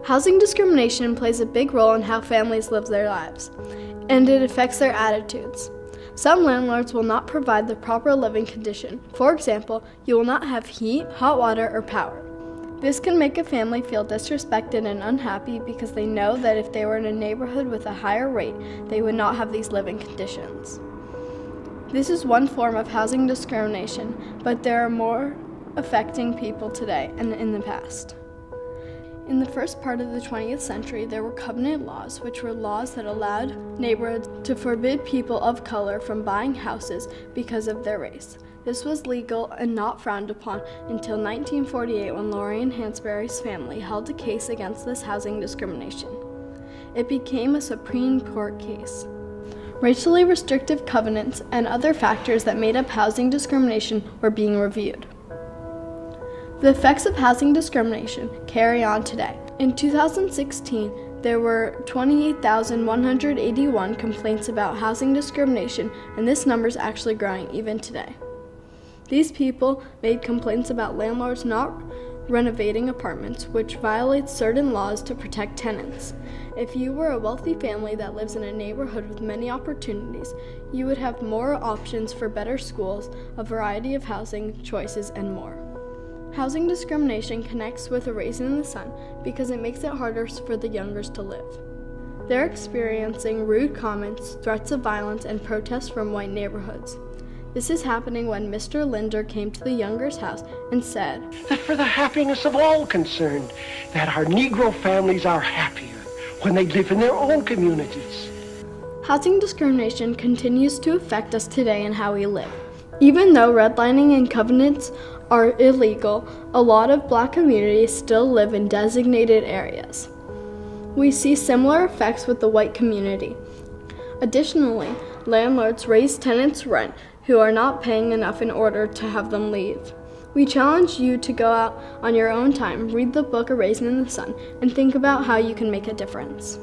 Housing discrimination plays a big role in how families live their lives, and it affects their attitudes. Some landlords will not provide the proper living condition. For example, you will not have heat, hot water, or power. This can make a family feel disrespected and unhappy because they know that if they were in a neighborhood with a higher rate, they would not have these living conditions. This is one form of housing discrimination, but there are more affecting people today and in the past. In the first part of the 20th century, there were covenant laws, which were laws that allowed neighborhoods to forbid people of color from buying houses because of their race. This was legal and not frowned upon until 1948 when Lorraine Hansberry's family held a case against this housing discrimination. It became a Supreme Court case. Racially restrictive covenants and other factors that made up housing discrimination were being reviewed. The effects of housing discrimination carry on today. In 2016, there were 28,181 complaints about housing discrimination, and this number is actually growing even today. These people made complaints about landlords not renovating apartments, which violates certain laws to protect tenants. If you were a wealthy family that lives in a neighborhood with many opportunities, you would have more options for better schools, a variety of housing choices, and more. Housing discrimination connects with a raisin in the sun because it makes it harder for the youngers to live. They're experiencing rude comments, threats of violence, and protests from white neighborhoods. This is happening when Mr. Linder came to the Youngers' house and said that for the happiness of all concerned, that our Negro families are happier when they live in their own communities. Housing discrimination continues to affect us today in how we live. Even though redlining and covenants are illegal, a lot of Black communities still live in designated areas. We see similar effects with the white community. Additionally, landlords raise tenants' rent who are not paying enough in order to have them leave. We challenge you to go out on your own time, read the book A Raisin in the Sun, and think about how you can make a difference.